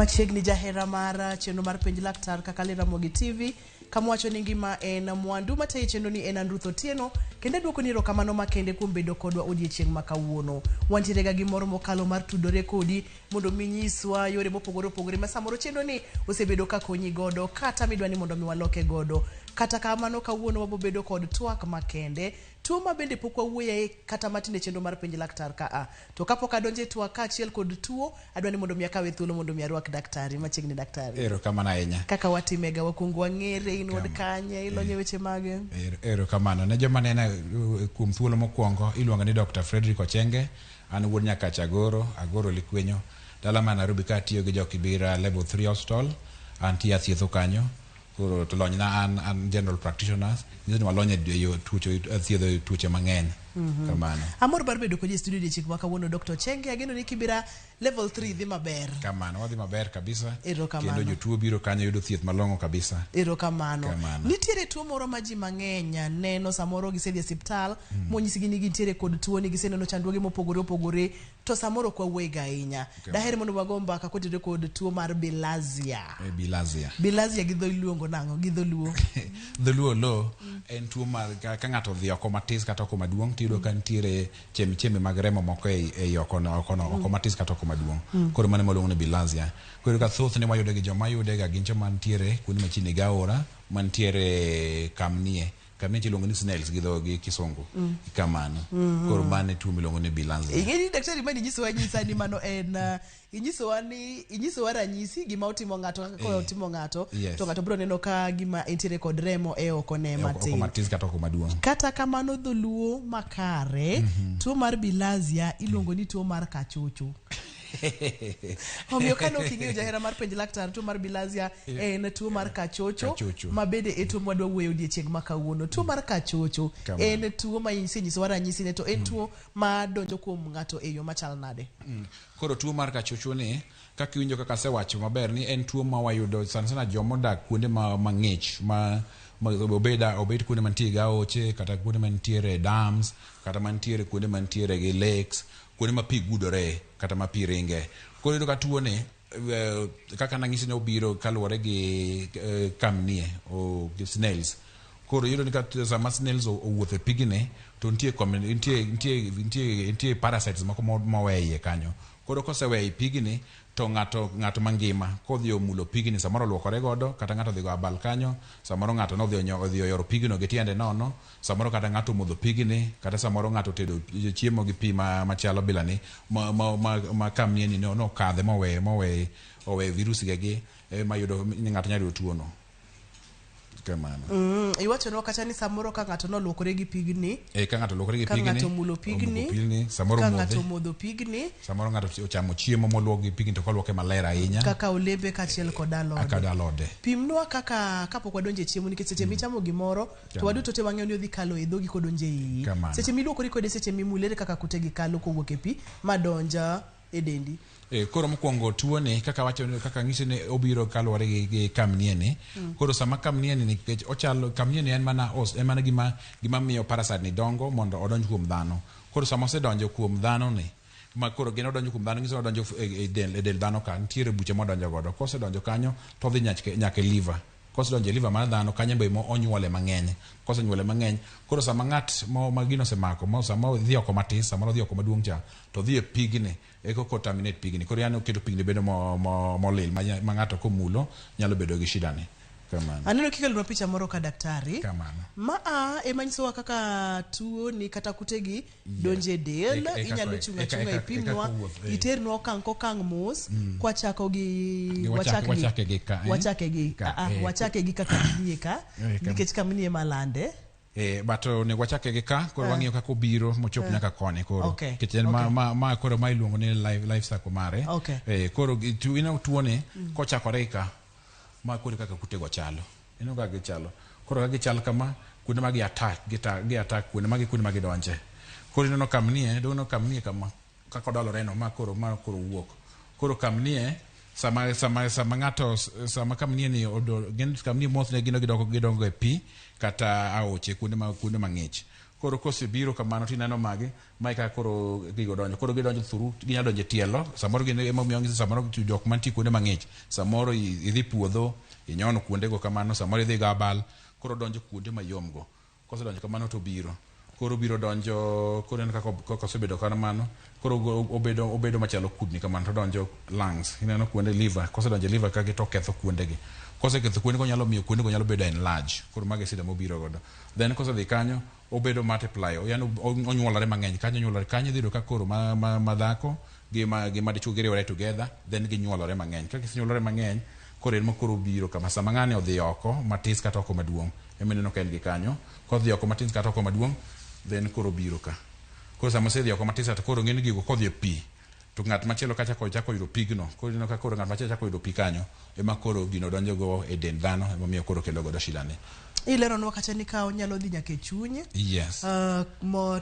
Machiegni jahera mara chenro mar penj laktar kaka lera Mogi TV kamwacho ni ngima en mwandu mataye chenro ni en Ruth Otieno kende duoko ni rokamano makende kuom bedo kodwa odiechieng' ma kawuono. Wantiere ga gimoro mokalo mar tudore kodi mondo minyiswa yore mopogore opogore ma samoro chenro ni osebedo ka konyi godo kata midwani mondo miwaloke godo. Kata kamano kawuono wabobedo kod twak makende tuo ma bende pok wawuoye kata matinde chenro mar penj laktar ka to kapok adonje twak achiel kod tuo adwani mondo mi akawe thuolo mondo mi arwak daktari machiegni daktari. Ero kamano ahinya. Kaka watimega wakungu wang'ere in wod kanye ilonye weche mage. Ero kamano ne joma nena kuom thuolo mokwongo iluonga ni Dr. Frederick Ochenge an wuod Nyakacha Agoro Likwenyo dala ma Nairobi ka tiyo gi Jokibira level 3 hospital anti athietho kanyo koro to lony na an general practitioner ni walonye yo tuoche thiedho tuoche mang'eny kamano. Amor bar bedo kodi studio de chik maka wono Dr. Ochenge ageno ni Kibira level 3 dhi maber. Kamano wadhi maber kabisa. Ero kamano. Kendo jotuo biro kanyo yudo thieth malong'o kabisa. Ero kamano. Nitiere tuo moro ma ji mang'eny neno samoro gisedhi e osiptal monyisigi ni gintiere kod tuo ni giseneno chandruoge mopogore opogore to samoro kwa wega ahinya. Daher mondo wagomba ka kotire kod tuo mar bilharzia. Bilharzia gi dho iluongo nang'o gi dho luo. Dholuo lo en tuo mar ka ng'ato dhi oko matis kata oko maduong' tiyudo ka nitiere chembe mag remo moko ei oko matis kata oko maduong'. Koro mano maluongo ni bilharzia. Koro ka thoth ne wayudo gi joma yude ga gin joma nitiere kuonde machiegni gi aora mantiere kamnie chiluongo ni snails gi dho gi kisungu kamano. Koro mane tuo miluongo ni bilharzia. Ingeni daktari mani nyisowa nyisa ni mano en inyisowa ranyisi gima otimo ng'ato kaka otimo ng'ato to ng'ato biro neno ka gima entiere kod remo e oko ne matin. Oko matis kata oko maduong'. Kata kamano dholuo makare tuo mar bilharzia iluongo ni tuo mar kachocho. Omiyo kano king'eyo jahera mar penj laktar tuo mar bilharzia en tuo mar kachocho ma bende e tuo mwadwa wuoyo odiechieng' ma kawuono. Tuo mar kachocho en tuo ma inyisowa ranyisi ne to en tuo ma donjo kuom ng'ato e yo machal nade. Koro tuo mar kachocho ni kaka iwinjo kaka asewacho maber ni en tuo ma wayudo sana joma odak kuonde mang'ich ma obed kuonde mantiere gi aoche kata kuonde mantiere dams kata mantiere kuonde mantiere gi lakes kuonde ma pi gudore kata ma pi ringe. Koro iyudo ka tuo ni kaka nang'isi ne obiro kaluwore gi kamnie o snails. Koro iyudo ni ka sama snails owuotho e pigni to nitie parasites moko maweye kanyo. Koro koseweye pigni to ng'ato mangima kodhi omulo pigni samoro luokore godo kata ng'ato dhi go abal kanyo samoro ng'ato nodhi oyoro pigno gi tiende nono samoro kata ng'ato modho pigni kata samoro ng'ato tedo chiemo gi pi machalo bilani ma kamnie ni no kadhe mowe virusi gi mayudo ni ng'ato nyalo tuo no. Iwacho no kata ni samoro ka ng'ato noluokore gi pigni ka ng'ato luokore gi pigni ka ng'ato mulo pigni samoro ka ng'ato modho pigni samoro ng'ato ochamo chiemo moluok gi pigni to koluoke maler ahinya kaka olembe kachiel kod alode. Pimnwa kaka kapok wadonje chiemo nikech seche michamo gimoro to waduto te wang'eyo ni odhi kalo e dhogi kodonje iyi. Seche miluokori kode seche mimulere kaka kute gi kalo kowuok e pi madonja e dendi. Koro mokwongo tuo ni kaka wacho kaka ng'isi ne obiro kaluwore gi kamnie ni. Koro sama kamnie ni nikech ochalo kamnie ni en mana gima miyo parasite ni dongo mondo odonj kuom dhano. Koro sama osedonjo kuom dhano ni ma koro geno donjo kuom dhano ng'iso odonjo e del dhano ka nitiere buche modonjo godo. Kosedonjo kanyo to odhi nyaka liver. Kosedonjo e liver mar dhano kanyo be onyuole mang'eny. Kosenyuole mang'eny koro sama ng'at ma gino osemako sama dhi oko matis sama dhi oko maduong' cha to dhi e pigni eko contaminate pigni. Koro yani oketo pigni bedo molil ma ng'ato komulo nyalo bedo gi shida ni. Kamano. Aneno kikelonwa picha moro ka daktari. Kamano. Ema nyisowa kaka tuo ni kata kutegi donje del inyalo chunga ipimnwa iternwa okang' mos kwachako gi wachake gi kaka nie ka nikech kamnie malande. Bato ne wachake gi ka koro wang'iyo kaka obiro mochop nyaka koni koro kitchen ma koro ma iluongo ni life cycle mare. Koro tuo ni kochakore ka ma kore kaka kutego chalo ino ga gichalo koro ga gichal kama kuonde ma gi attack kuonde ma gidonje. Koro ino kamnie kama kaka odolore no ma koro wuok. Koro kamnie sama ng'ato sama kamnie ni kamnie mos ne gidongo e pi kata aoche kuonde mang'ich. koro kosebiro kamano tineno magi maika koro gigo donjo koro gidonjo thuru ginyalo donjo tielo samoro gin emomiyo samoro jok mantie kuonde mang'ich samoro idhi puodho inyono kuonde go kamano samoro idhi gabal koro donjo kuonde mayom go kosedonjo kamano to biro koro biro donjo koro en kaka osebedo kamano koro obedo machalo kudni kamano to donjo lungs ineno kuonde liver kosedonjo liver ka to ketho kuonde gi koseketho kuonde go nyalo miyo kuonde go nyalo bedo enlarge koro mage sida mobiro godo then kosedhi kanyo obedo multiply yani onyuolore mang'eny kanyo dhido ka koro ma dhako gi ma dichuo giriwore together then ginyuolore mang'eny ka gisenyuolore mang'eny koro en mokoro biro kama sama ng'ane odhi oko matis kata oko maduong' emineno ka en gi kanyo kodhi oko matis kata oko maduong' then koro biro ka koro sama osedhi oko matis kata koro ng'eni gigo kodhi e pi to ng'at machielo ka chako yudo pigno koro ineno ka koro ng'at machielo chako yudo pi kanyo ema koro gino donjo go e dend dhano emomiyo koro kelo godo shida ni ileronwa kata ni ka onyalo dhi nyaka e chuny yes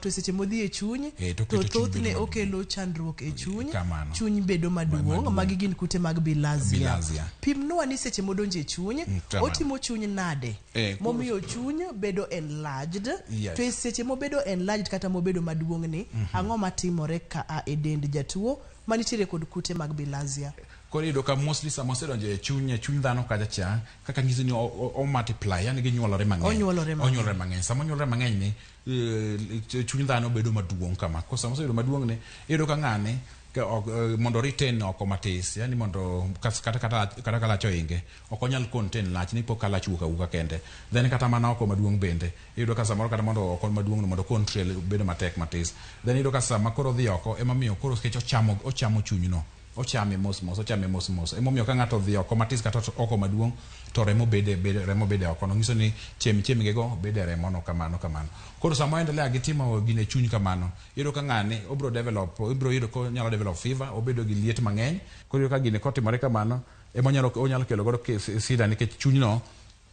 to seche modhi e chuny to thothne okelo chandruok e chuny chuny bedo maduong' magi gin kute mag bilharzia pimnwa ni seche modonjo e chuny otimo chuny nade momiyo chuny bedo enlarged to e seche mobedo enlarged kata mobedo maduong' ni ang'o matimore ka e dend jatuo manitiere kod kute mag bilharzia koro iyudo ka mostly sama osedonjo e chuny dhano kacha cha kaka nyiso ni o multiply yani ginyuolore mang'eny onyuolore mang'eny sama onyuolore mang'eny ni chuny dhano bedo maduong' kama ko sama osebedo maduong' ni iyudo ka ng'ane mondo retain oko matis yani mondo kata kalach oinge ok onyal contain lach ni pok kalach wuka kende then kata mana oko maduong' bende iyudo ka samoro kata mondo oko maduong' mondo control bedo matek matis then iyudo ka sama koro dhi oko ema miyo koro kech ochamo chunyno ochame mos emomiyo ka ng'ato dhi oko matis kata oko maduong' to remo bede oko no nyiso ni chemge go bede remo no kamano koro sama endelea gi timo gine chuny kamano iyudo ka ng'ane ibro yudo ko nyalo develop fever obedo gi liet mang'eny koro iyudo ka gine kotimore kamano onyalo kelo godo sida nikech chunyno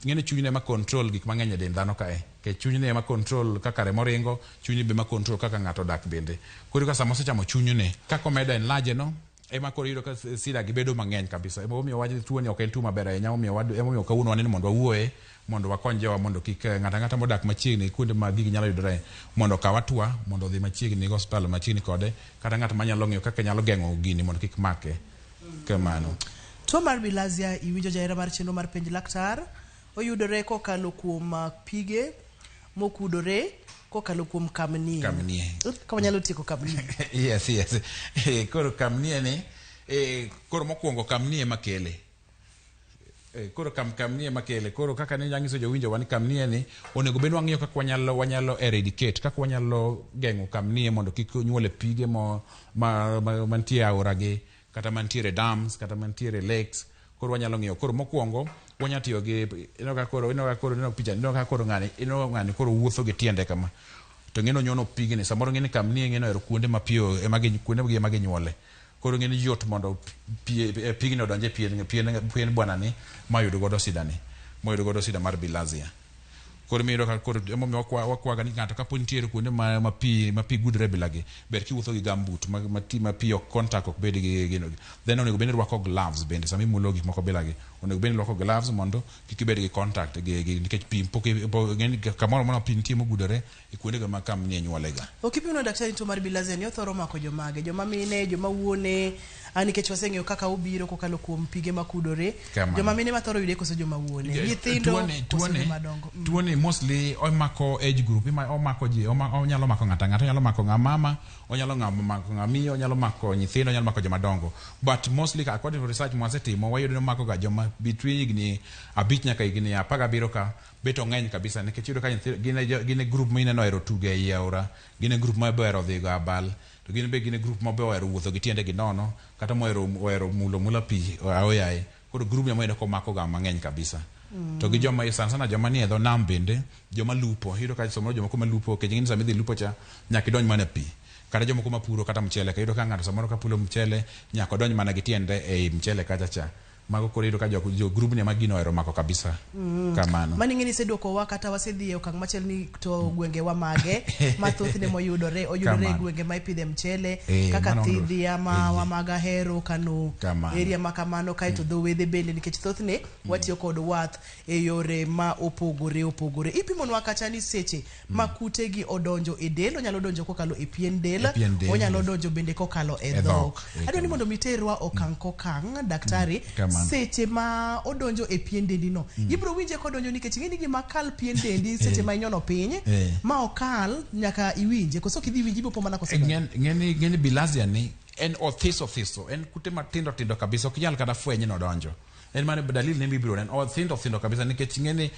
ng'ene chunyne ema control gik mang'eny e dend dhano kae ke chunyne ema control kaka remo ringo chunyne be ema control kaka ng'ato dak bende koro ka sama osechamo chunyne kaka omedo enlarge no ema koro yudo ka sida gi bedo mang'eny kabisa emomiyo wach tuo ni ok en tuo maber ahinya emomiyo kawuono waneno mondo wawuoye mondo wakony jowa mondo kik ng'ata modak machiegni kuonde ma gigi nyalo yudore mondo kaw atua mondo odhi machiegni go hospital machiegni kode kata ng'at manyalo ng'eyo kaka nyalo geng'o gini mondo kik make kamano. Tuo mar bilharzia iwinjo jaera mar chenro mar penj laktar oyudore kokalo kuom pige mokudore kokalo kuom kamnie kama nyalo tieko kamnie yes koro kamnie ni koro mokwongo kamnie makele koro kamnie makele koro kaka ne nyangiso jowinjo wani kamnie ni onego bed wang'iyo kaka wanyalo eradicate kaka wanyalo geng'o kamnie mondo kik nyuole pige mantie aoragi kata mantiere dams kata mantiere lakes koro wanyalo ng'iyo koro mokwongo wanya tiyo gi ng'ani koro wuotho gi tiende kama to ng'eno nyono pigni samoro ng'eni kamnie ng'eno ero kuonde mapiyo kuonde ema ginyuole koro ng'eni yot mondo pigni odonje pien bwana ni mayudo godo sida mar bilharzia koro miyo ka koro emomiyo wakwaga ni ng'ato kapo nitiere kuonde ma pi gudre bilagi ber kiwuotho gi gambut ma pi ok contact ok bed gi gino then onego bed ni rwako gloves bende sama imulo gik moko bilagi onego bed ni rwako gloves mondo kik ibed gi contact gi nikech pi ng'eni kamoro mana pi nitie mogudore e kuonde ma kamnie nyuolega. Okipimno daktari tuo mar bilharzia ni othoro mako jomage joma mine joma wuone nikech waseng'eyo kaka obiro kokalo kuom pige makudore joma mine mathoro yude koso joma wuone nyithindo koso joma dongo tuo ni mostly omako age group omako ji onyalo mako ng'ato onyalo mako mama onyalo mako ng'amiyo onyalo mako nyithindo onyalo mako joma dongo but mostly according to research mwasetimo wayudo ni omako ga joma between higni 5 nyaka higni 17 ka beto ng'eny kabisa nikech yudo ka gine group mineno ero tuge ei aora gine group mabero dhi go abal to gine group mabero wuotho gi tiende gi nono kata mohero mula pi aoyaye koro group ya moyudo komako ga mang'eny kabisa to gi joma sana joma nie dho nam bende joma lupo yudo ka somoro joma kuma lupo ke jingin samidhi lupo cha nyaka idonj mana pi kata joma kuma puro kata mchele ka yudo ka ng'ato samoro ka pulo mchele nyaka donj mana gi tiende ei mchele kacha cha mago koro iyudo ka jo group ni magino ero mako kabisa kamano mani ng'eni seduoko wa kata wasedhi e okang' machiel ni to gwenge wa mage mathoth ne oyudore gwenge ma ipidhe mchele kaka Thidhia ma wamaga Hero Kano area makamano kaito dho wedhe bende nikech thothne watiyo kod wath e yore ma opogore ipimonwa kacha ni seche ma kute gi odonjo e del onyalo donjo kokalo e pien del onyalo donjo bende kokalo e dhok adwani mondo miterwa okang' kokang' daktari seche ma odonjo e pien dendi no ibro winje kodonjo nikech ng'eni gima kal pien dendi seche ma inyono piny ma okal nyaka iwinje koso kidhi winji bopo mana koso ng'eni bilharzia ni en othiso en kute matindo kabisa ok nyal kata fwenye no donjo en mane dalili ne bibiro en othindo kabisa nikech ng'eni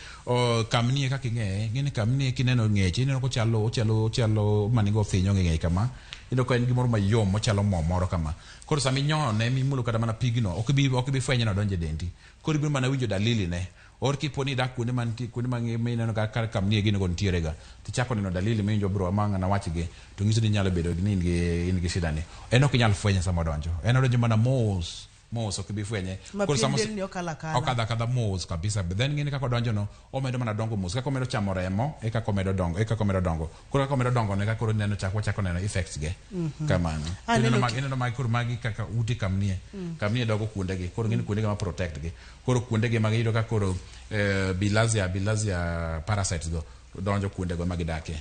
kamnie kaka ng'eni kamnie kineno ng'eche ineno ko chalo manigo thinyo ng'e kama ino ko en gimoro mayom mochalo mo moro kama koro sami nyone mimulo kata mana pigno ok bi fwenye no donje dendi koro ibiro mana winjo dalili ne or kiponi dak kuonde ma ineno ka kamnie gino go ntiere ga tichako neno dalili minjo bro amanga na wachige to ngiso ni nyalo bedo ni in gi shida ni en ok nyal fwenye sama donjo en odonjo mana mos ok bi fwenye koro sama okadha mos kabisa but then ngene kako donjo no omedo mana dongo mos kako medo chamo remo e kako medo dongo koro kako medo dongo ne kako neno chako neno effects ge kamano ineno ma koro magi kaka uti kamnie dogo kuonde ge koro ngene kuonde ge ma protect ge koro kuonde ge magi ka koro bilharzia parasites go donjo kuonde go magi dake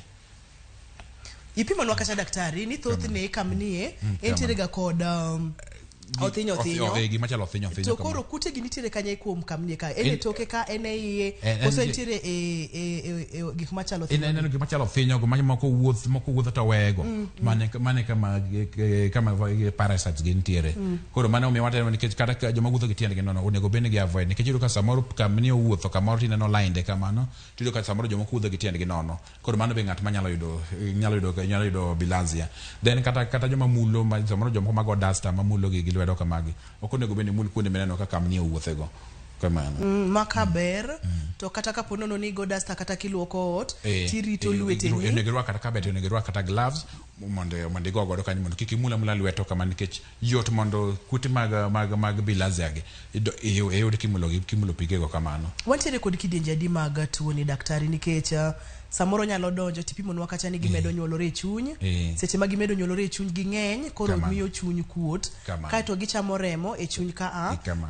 ipimonwa kacha daktari ni thothne kamnie entiere ga kod othinyo gima chalo othinyo to koro kute gi nitiere kanye kuom kamnie ka ene toke ka ene iye koso nitiere gik machalo othinyo ene gima chalo othinyo go moko wuotho to wego mane kama parasites gi nitiere koro mane omiyo watemo nikech kata joma wuotho gi tiendgi nono onego bende gi avoid nikech yudo ka samoro kamnie wuotho kamoro tineno linde kamano tiyudo ka samoro joma wuotho gi tiendgi nono koro mano be ng'at ma nyalo yudo bilharzia then kata joma mulo samoro joma mago duster ma mulo gi lwedo kamagi ok onego bende mul kuonde meneno kaka kamnie wuothego kamano makaber to kata kapo nono ni go duster kata kiluoko ot tirito lweteni onego rwak kata kabet onego rwak kata gloves mondo igo godo kanyo mondo kik imula lweto kama nikech yot mondo kute mag bilharzia gi yud kimulo pigego kamano wantiere kod kidienje adi mag tuo ni daktari nikech samoro nyalo donjo tipimonwa kacha ni gimedo nyuolore e chuny seche ma gimedo nyuolore e chuny ging'eny koro miyo chuny kuot kaito gichamo remo e chuny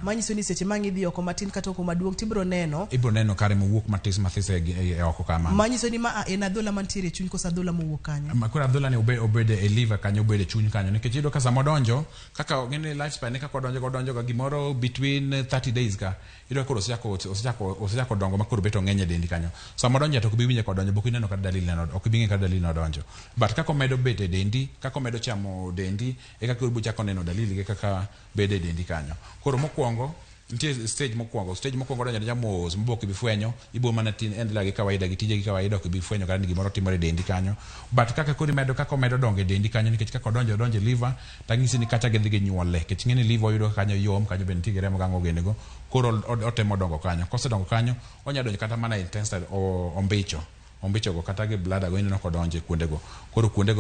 manyiso ni seche ma ng'idhi oko matin kata oko maduong' tibro neno kare mowuok mathis e oko kama manyiso ni ma en adhola mantiere e chuny kosa adhola mowuok kanyo koro adhola ni obede e liver kanyo obede e chuny kanyo nikech iyudo ka sama donjo kaka ng'ene lifespan ne kaka donjo ga gimoro between 30 days ka iyudo koro osechako dongo makoro beto ng'eny e dendi kanyo sama donjo to ok bi winje kodonjo bok ineno kata dalili no ok bi ng'e kata dalili no donjo but kaka medo bet e dendi kaka medo chamo dendi e kaka ibo chako neno dalili ge kaka bede dendi kanyo koro mokwongo nitie stage mokwongo donjo ne jamos mbok bi fwenyo ibo mana tin endla gi kawaida gi tije gi kawaida ok bi fwenyo kata ni gimoro timore dendi kanyo but kaka kodi kaka medo dongo e dendi kanyo nikech kaka donjo liver tangisi ni kacha gedhi gi nyuole kech ng'eni liver yudo kanyo yom kanyo ben tige remo gango genego koro otemo dongo kanyo kose dongo kanyo onya donjo kata mana intestine ombicho go kata gi bladder go ineno kodonje kuonde go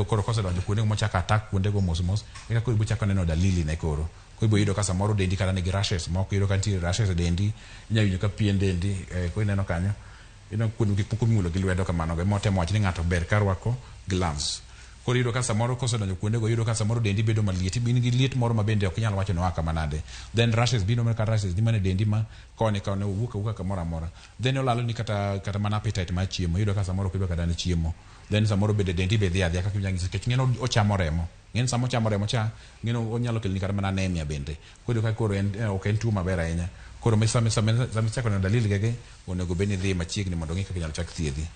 koro kose donjo kuonde go mochaka attack kuonde go mos eka koro ibo chako neno dalili ne koro ibo yudo ka samoro dendi kata nigi rashes moko yudo ka nitie rashes dendi inyawinjo ka pien dendi ko ineno kanyo ineno kuonde gik moko mimulo gi lwedo kamano go motemo wach ni ng'ato ber ka rwako gloves koro yudo ka samoro kose donjo kuonde go yudo ka samoro dendi bedo maliet bin gi liet moro ma bende ok nyal wacho no aka manade then rashes bino ka rashes di mane dendi ma kone wuka kamoro amora then olalo ni kata mana appetite ma chiemo yudo ka samoro kido kada ni chiemo then samoro bende dendi be dhia kaka kinyangi kech ngeno ochamo remo ngeno samo chamo remo cha ngeno onyalo kelni kata mana anemia bende koro ka koro ok en tuo maber ahinya koro sama chako na dalili gege onego beni dhi machiegni mondo ng'e kaka nyalo chak thiedhi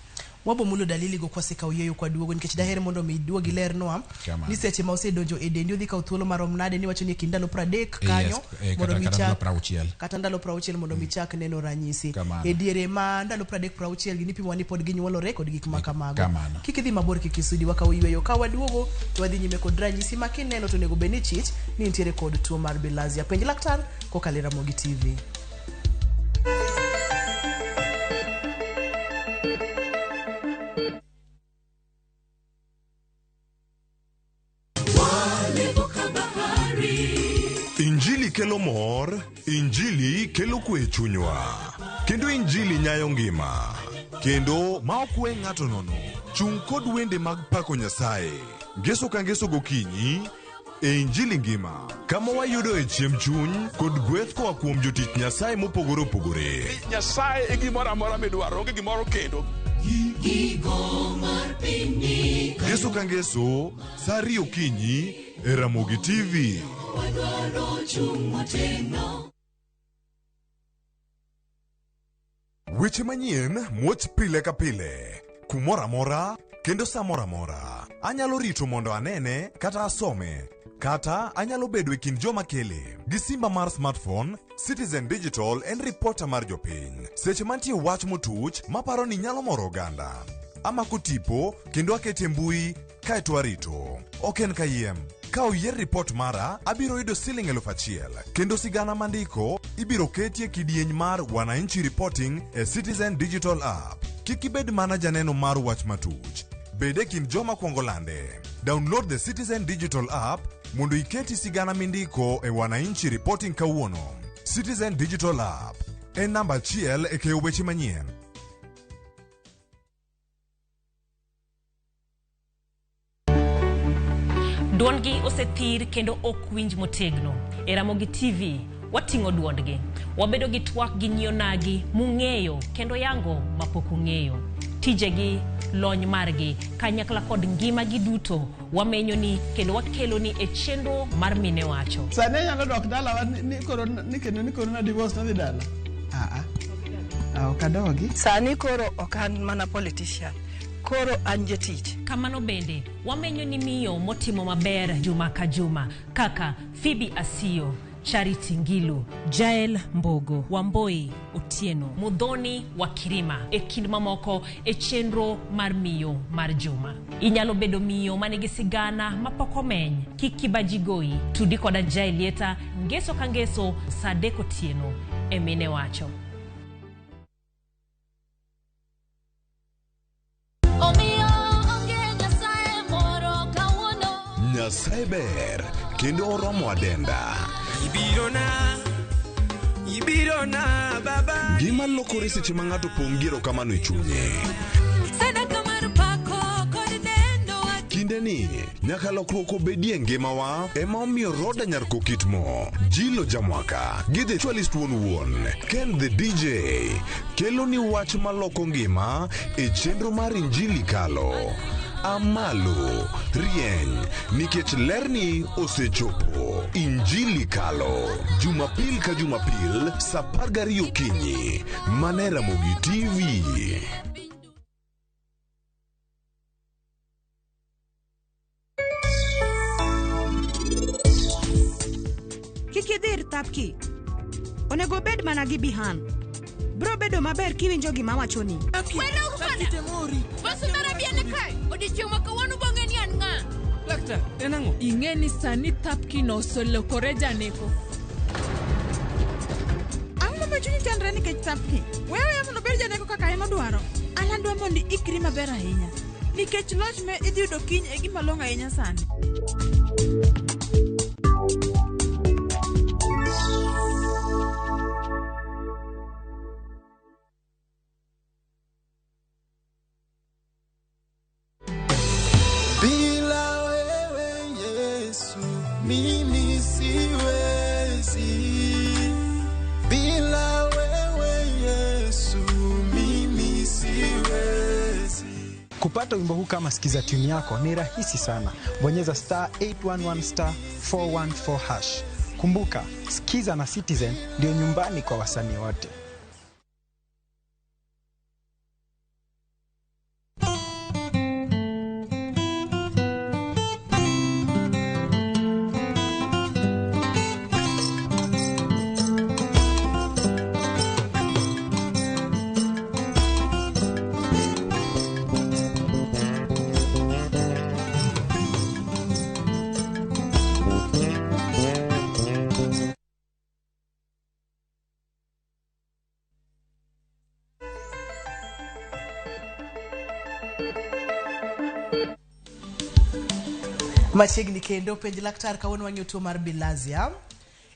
wabo mulo dalili go kwa sika uyeyo kwa duogo nikech dahere mondo mi duogi ler noa ni seche ma osedonjo e dendi odhi ka thuolo marom nade ni wacho ni kindalo 30 kanyo mondo mi chak kata ndalo 60 mondo mi chak neno ranyisi e diere ma ndalo 30 gi nipimo ni pod ginyuolore kod gik makamago kikidhi mabor kikisudi waka uyeyo ka waduogo to wadhi nyime kod ranyisi makineno to nego beni chich ni ntiere kod tuo mar bilharzia penj laktar kokalo Ramogi TV. Injili kelo mor, Injili kelo kwe chunywa. Kendo Injili nyayo ngima. Kendo ma okwe ng'ato nono. Chung kod wende mag pako Nyasaye. Ngeso ka ngeso gokinyi e Injili ngima. Kama wayudo e chiemb chuny kod gweth koa kuom jotich Nyasaye mopogore opogore. Nyasaye e gimoro amora midwaro, onge gimoro kendo. Ngeso ka ngeso, saa 2 okinyi e Ramogi TV. Weche manyien muoch pile ka pile, kumora mora kendo samora mora. Anyalo rito mondo anene kata asome, kata anyalo bedo e kind joma kele. Gi simba mar smartphone, Citizen Digital en reporter mar jopiny. Seche mantie wach motuch maparo ni nyalo moro oganda. Amako tipo kendo akete mbui kaeto arito. Oken kayiem. Ka oyier report mara, abiro yudo Sh1,000. Kendo sigana mandiko, ibiro ketie kidieny mar Wananchi Reporting e Citizen Digital App. Kik ibed mana janeno mar wach matuch. Bede kind joma kuongo lande. Download the Citizen Digital App mondo iketi sigana mindiko e Wananchi Reporting kawuono. Citizen Digital App. En namba 1 e keyo weche manyien. Duondgi osethir kendo ok winj motegno. E Ramogi TV, wating'o duondgi. Wabedo gi twak gi nyionagi mung'eyo kendo yango mapok ung'eyo. Tijegi, lony margi, kanyakla kod ngima gi duto, wamenyo ni kendo wakelo ni e chenro mar mine wacho. Sane nyalo dok dala ni koro na divorce na dhi dala. Okadogi. Sani koro okan mana politician. Koro anjetich. Kamano bende, wamenyo ni miyo motimo maber juma ka juma, kaka Phoebe Asio, Charity Ngilu, Jael Mbogo, Wamboi Otieno, Mudhoni Wakirima, e kind mamoko e chenro mar miyo mar juma. Inyalo bedo miyo manigi sigana mapoko meny, kikibajigoi, tudi koda Jaelieta, ngeso ka ngeso, Sadeko Otieno, e mine wacho. Nyasaye ber kendo oromo adenda. Ibirona baba. Gima lokore seche ma ng'ato pong' giro kamano e chunye. Kindeni nyaka lokruok obedie ngimawa ema omiyo Roda Nyarko Kitmo, Jilo Jamwaka, Gidhe Chwalist wuon Ken the DJ kelo ni wach maloko ngima e chenro mar Injili kalo. Amalo, rieny, nikech lerni osechopo. Injili kalo, Jumapil ka Jumapil, saa 12 okinyi, mane Ramogi TV. Kikidhir tapki, onego bed mana gi bihan. Bro bedo maber kiwinjo gima wachoni. Lakta, enango? Ingeni sani tapki no solo koreja neko. Amo machuni chandra nikech tapki. Wewe ya mondo berja neko kaka eno dwaro. Alandwa mondi ikri maber ahinya. Nikech loch me idhi yudo kiny e gima longa ahinya sani. Mimi siwezi bila wewe Yesu, mimi siwezi. Kupata wimbo huu kama sikiza tune yako ni rahisi sana. Bonyeza *811*414#. Kumbuka, Sikiza na Citizen ndio nyumbani kwa wasanii wote. Machiegni kendo penj laktar kawuono wang'eyo tuo mar bilharzia.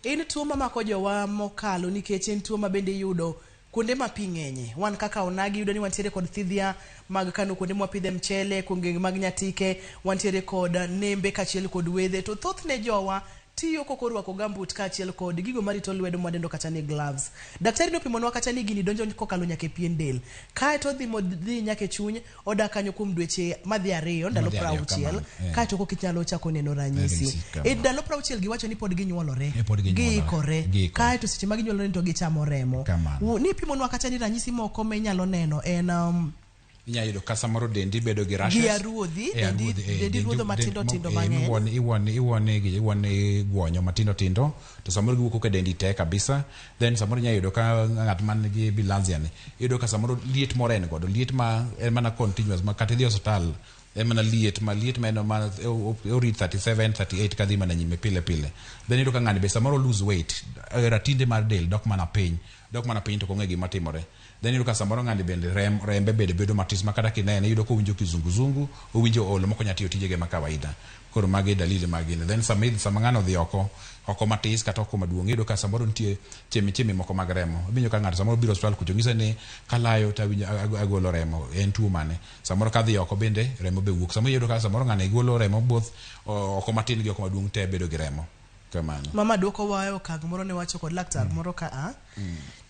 en tuo mamako jowa mokalo nikech en tuo mabende yudo kuonde ma pi ng'enye. Wan kaka onagi yudo ni wantiere kod thidhia mag kano kuonde mwapidhe mchele, kuonde mag nyatike, wantiere kod nembe kachiel kod wedhe. To thoth ne jowa tiyo kokorwako gambut kachiel kod gigo marito lwedo mwadendo kata ni gloves. Daktari nopimonwa kata ni gini donjo kokalo nyaka e pien del. Kae to dhi nyaka e chuny, odak kanyo kuom dweche madhi 2 ndalo 60. Kae to kokinyalo chako neno ranyisi. E ndalo 60 giwacho ni pod ginyuolore. Giikore. Kae to seche ma ginyuolore to gichamo remo. Ni pimonwa kata ni ranyisi moko ma inyalo neno en inyayudo ka samoro dendi bedo gi rashes. Dendi ruodho matindo tindo mang'eny. Iwone guonyo matindo tindo. To samoro giwuok ka dendi te kabisa. Then samoro inyayudo ka ng'at man gi bilharzia ni. Iyudo ka samoro liet moro en godo. Liet ma en mana continuous. Ma kata idhi hospital en mana liet ma en mana orit 37, 38 kadhi mana nyime pile. Then iyudo ka ng'ani be samoro lose weight. Ratinde mar del dok mana piny. To kong'e gima timore. Then iyudo ka samoro ng'ani bende rembe bedo matis ma kata kinene iyudo ko winjo kizunguzungu, owinjo olo moko nyatiyo tijege ma kawaida. Koro magi dalili magine. Then sama ng'ano dhi oko matis kata oko maduong', iyudo ka samoro nitie chemi moko mag remo. Ibinjo ka ng'ato samoro biro hospital kucho ng'ise ni kalayo to awinjo agolo remo, en tuo mane. Samoro ka dhi oko bende remo be wuok. Samoro iyudo ka samoro ng'ani golo remo both oko matin gi oko maduong' te bedo gi remo. Kamano. Mama dwoko wayo kag moro ne wacho kod laktar moro ka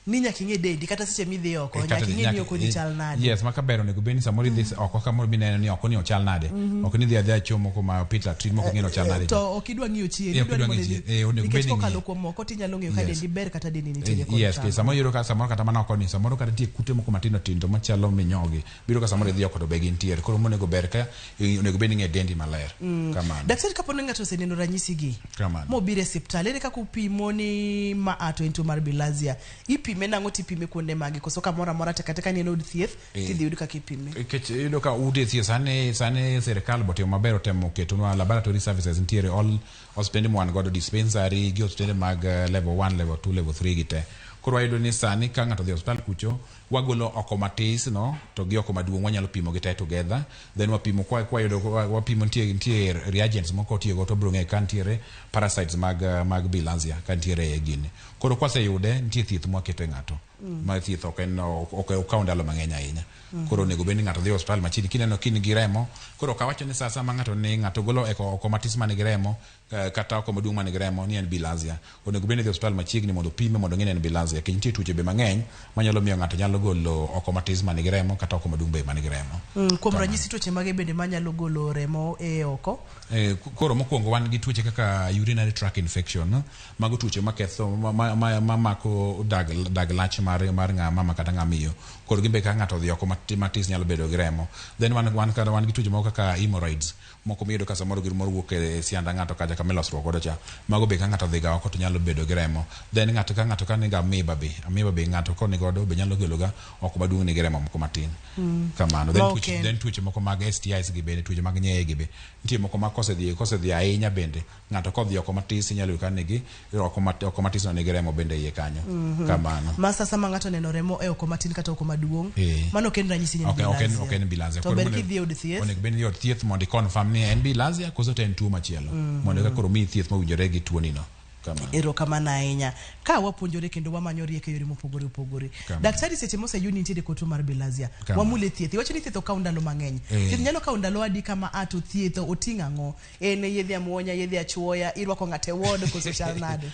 ni nyaka ing'e dendi kata seche midhi oko nyaka ing'e ni oko ni chal nade. Yes, maka bero nego beni samoro idhi oko kamoro bineno ni oko ni ochal nade. Ok ni dhi adhi achomo kuma Peter Treat moko ng'eno chal nade. To ok idwa ng'iyo chien, idwa ni nikech kokalo kuom moko tinyalo ng'eyo ka dendi ber kata dendi nitie kod yes, samoro yuro ka samoro kata mana oko ni samoro kata tie kute moko matindo tindo machalo minyogi. Biro ka samoro idhi oko to be gintiere. Koro monego ber ka onego beni ng'e dendi maler. Kamano. Daktari kaponi ng'ato oseneno ranyisi gi. Kamano. Mobiro e osiptal ere kaka upimo ni ma ato en tuo mar bilharzia. Ipime nang'o tipime kuonde magi koso kamoro amora kata ni en od thieth tidhi yud kaka ipime. Nikech iyudo ka udi thieth sani sirikal botimo maber otemo ketonwa laboratory services nitiere all hospitende mwan godo dispensary gi hospitende mag level 1, level 2, level 3 gite. Koro wayudo ni sani ka ng'ato dhi hospital kucho wagolo oko matis no to gi oko maduong' wanyalo pimo gi te together. Then wapimo kwa yudo wapimo nitie reagents moko tiyo to bro ng'e ka nitiere parasites mag bilharzia ka nitiere e gini. Koro kwaseyude nitie thieth mwaketo e ng'ato. Ma thieth ok okaw ndalo mang'eny ahinya. Koro onego bed ni ng'ato dhi hospital machiegni kineno kin gi remo. Koro kawacho ni sasa ma ng'ato golo oko matis man gi remo kata oko maduong' man gi remo ni en bilharzia. Onego bed ni dhi hospital machiegni mondo pime mondo ng'e ni en bilharzia. Kendo nitie tuoche be mang'eny manyalo miyo ng'ato nyalo golo oko matis man gi remo kata oko maduong' be man gi remo. Kuom ranyisi tuoche mage bende manyalo golo remo e oko? Koro mokwongo wan gi tuoche kaka urinary tract infection. Mago tuoche maketho mamako dag lach mar mama kata ng'amiyo. Koro gimbe ka ng'ato dhi oko matis nyalo bedo gi remo. Then wan gi tuoche moko kaka hemorrhoids. Moko miyudo ka samoro gimoro wuok e sianda ng'ato kaja kama ilosruok godo cha. Mago be ka ng'ato dhi ga oko to nyalo bedo gi remo. Then ng'ato ka niga amoeba be ng'ato koni godo be nyalo golo ga oko maduong' ni gi remo moko matin. Kamano. Then tuoche moko mag STIs gi bende tuoche mag nyeye gi be. Nitie moko ma kosedhi ahinya bende ng'ato kodhi oko matis nyalo ka nigi oko matis no nigi remo bende iye kanyo. Kamano. Masa sama ng'ato neno remo e oko matin kata oko maduong'. Mano ken ranyisi ni bilharzia. Ok en bilharzia. To ber kidhi od thieth. Onego bed ni od thieth mondo confirm ni en bilharzia koso to en tuo machielo. Mondo ka koro mi thieth mowinjore gi tuo ni no. Erokamano ahinya. Ka wapuonjore kendo wamanyo rieko yore mopogore opogore. Daktari seche moseyudi nitie kod tuo mar bilharzia. Wamule thieth. Iwacho ni thieth okaw ndalo mang'eny. Thieth nyalo kaw ndalo adi kama ato thieth oting'o ang'o? En yedhe amuonya, yedhe achwoya, irwako ng'ate ward koso chal nade?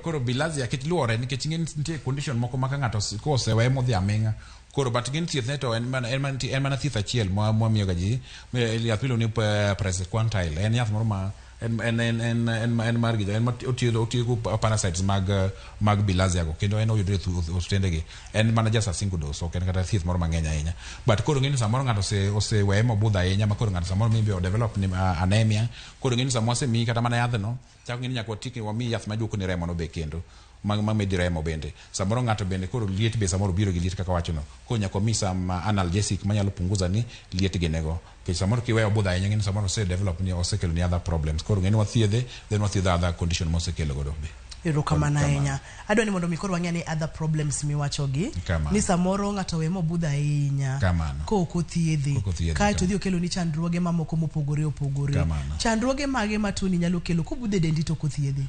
Koro bilharzia kit luore nikech nitie condition moko ma ka ng'ato kosewe modhi aming'a. Koro but gin thieth ne to en mana thieth achiel mwamiyo ga ji. Yath miluongo ni praziquantel. En yath moro ma en mar gija en otiyo parasites mag bilharzia go kendo en oyudre ostende gi en mana just a single dose ok en kata thieth moro mang'eny ahinya but koro ng'eni samoro ng'ato oseweye mobudho ahinya ma koro ng'ato samoro maybe o develop anemia koro ng'eni samoro osemiyi kata mana yadhno chako ng'eni nyaka wamiyi yath maduoko ni remo no be kendo mamedi remo bende samoro ng'ato bende koro liet be samoro biro gi liet kaka wachono koro nyaka omi some analgesic manyalo punguza ni liet ginego kech samoro kiweyo budho ahinya ng'eni samoro osedevelop ni osekelo ni other problems koro ng'eni wathiedhe then wathiedho other condition mosekelo godo be. Erokamano ahinya. Adwa ni mondo mi koro wang'e ni other problems miwachogi ni samoro ng'ato we mobudho ahinya ko ok othiedhi kae to dhi okelo ni chandruoge mamoko mopogore opogore. Chandruoge mage matuni nyalo kelo kubudho e dendi to ok othiedhi?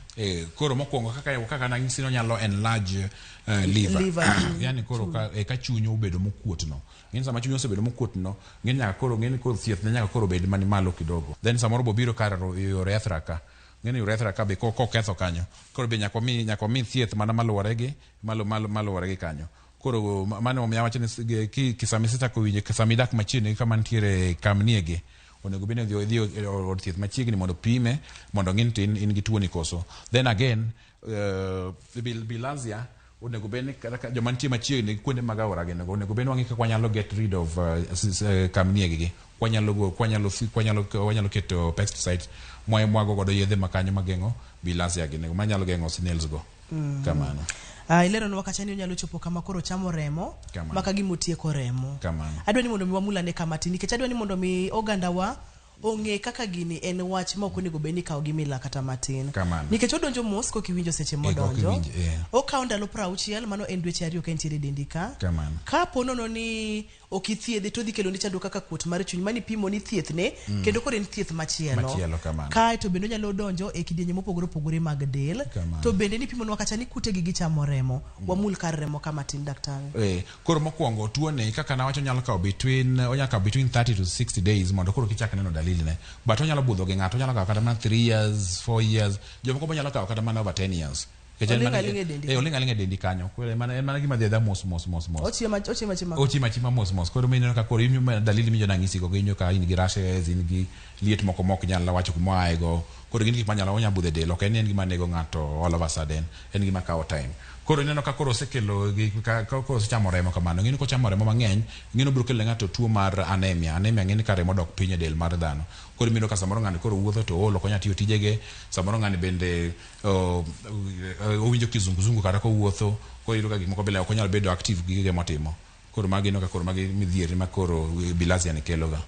Koro mokwongo kaka nanyisi no nyalo enlarge liver. Yani koro ka chunyo obedo mokuotno. Ng'eni sama chunyo osebedo mokuotno, ng'eni nyaka koro thieth nyaka koro bed mani malo kidogo. Then samoro bobiro kar urethra ka. Ng'eni urethra ka be koketho kanyo. Koro be nyaka mi thieth mana maluwore gi kanyo. Koro mano omiyo wacho ni kisamisita kowinje kisamidak machiegni kama nitiere kamniege. Onego bene dhi od thieth machiegni mondo pime mondo ng'in tin in gi tuo ni koso. Then again bilharzia onego bene joma nitie machiegni kuonde mag aora gi onego bene wang'i kaka wanyalo get rid of kamniege gi. Wanyalo keto pesticides mwago godo yedhe makanyo mageng'o bilharzia gi manyalo geng'o snails go. Kamano. Ilero no wakacha ni onyalo chopo kama koro chamo remo maka gimotieko remo. Adwa ni mondo mi wamulane kama tini nikech adwa ni mondo mi oganda wa ong'e kaka gini en wach ma ok onego bed ni kawo gimila kata matin nikech odonjo mos kokiwinjo seche modonjo okawo ndalo 60 mano en dweche 2 ka entiere dendi ka ponono ni ok ithiedhe to dhi kelo ni chandruok kaka kuot mar chuny mani pimo ni thieth ne kendo koro en thieth machielo kae to bende nyalo donjo e kidienje mopogore opogore mag del to bende ni pimo nwa kacha ni kute gi gichamo remo wamul kar remo kama tin daktari. Koro mokwongo tuo ne kaka nawacho nyalo kawo between 30 to 60 days mondo koro kichak neno dalili ne but onyalo budho gi ng'ato onyalo kawo kata mana 3 years 4 years jomoko bo nyalo kawo kata mana over 10 years. Olinga dendi kanyo. Kore mana gima dhedha mos. Ochima chima mos. Koro mineno ka koro imi dalili minjo nang'isi go ginyo ka in gi rashes, in gi liet moko mok nyalo wacho kuma aego. Koro gin gik manyalo onya budhe del. Ok en gima nego ng'ato all of a sudden. En gima kawo time. Koro ineno ka koro osekelo koro chamo remo kamano. Ng'eni ko chamo remo mang'eny, ng'eni biro kelo ng'ato tuo mar anemia. Anemia ng'eni ka remo dok piny e del mar dhano. Koro mino ka samoro ng'ani koro wuotho to olo konya tiyo tijege. Samoro ng'ani bende owinjo kizunguzungu kata ko wuotho. Koro iyudo ka gik moko bile ok onyalo bedo active gi gige motimo. Koro magi no ka koro magi midhieri ma koro bilharzia ni kelo ga.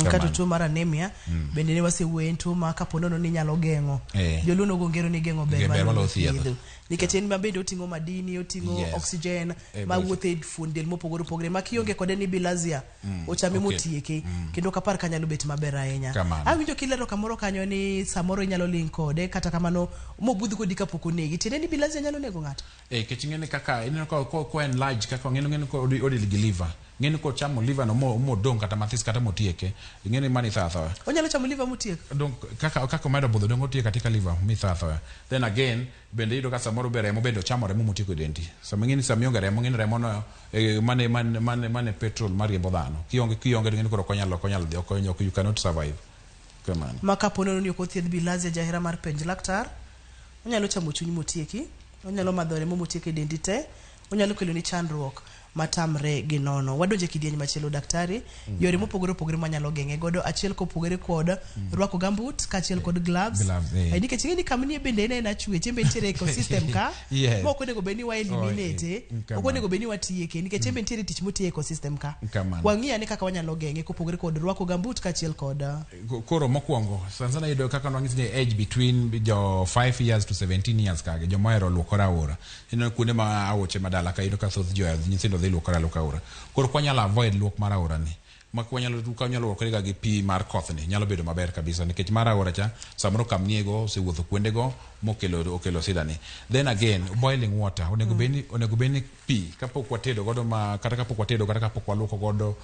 Kata tuo mar anemia bende ne wasewuoyo tuo ma kaponono ni nyalo geng'o joluno go ngero ni geng'o ber malo thiedho nikech en mabende oting'o madini oting'o oxygen ma wuotho e fuond del mopogore opogore ma kionge kode ni bilharzia ochame motieke kendo kapar kanyalo bet maber ahinya. Awinjo kilero kamoro kanyo ni samoro inyalo link kode kata kamano mobudh kodi kapok onegi tiende ni bilharzia nyalo nego ng'ato. Kech ng'eni kaka ineno ko enlarge kaka ng'eni ko odil gi liver ng'eni ko chamo liver no modong kata mathis kata motieke ng'eni mani thatho onyalo chamo liver motiek donc kaka medo budho dongo tiek katika liver mi thatho. Then again bende yudo ka samoro be remo bende chamo remo motieko dendi sama ng'eni samionge remo ng'eni remo no mane petrol mariembo dhano kionge ng'eni koro konyalo dhi okonyo you cannot survive. Kamano maka ponono ni ok othiedh bilharzia jahera mar penj laktar onyalo chamo chuny motieki onyalo madho remo motieke dendi te onyalo kelo ni chandruok matamre gi nono. Wadonje kidieny machielo daktari yore mopogore opogore manyalo geng'e godo achiel kopogore kod rwako gambut ka achiel kod gloves nikech ng'eni kamnie bende en achwe chembe ntiere ecosystem ka moko onego beni wa eliminate ok onego beni watieke nikech chembe ntiere tich motie ecosystem ka wang'iya ni kaka wanyalo geng'e kopogore kod rwako gambut ka achiel kod koro mokwongo sana yudo kaka nwang'isi ni age between jo 5 years to 17 years kage joma ohero luokore aora ino kuonde ma aoche madala ka yudo ka thoth jo nyithindo dhi luokore aora. Koro kwanyalo avoid luok mar aora ni makwanyalo luokore ga gi pi mar koth ni nyalo bedo maber kabisa nikech mar aora cha samoro kamniego osewuotho kuonde go okelo sida ni. Then again boiling water onego beni pi kapok watedo godo kata kapok waluoko godo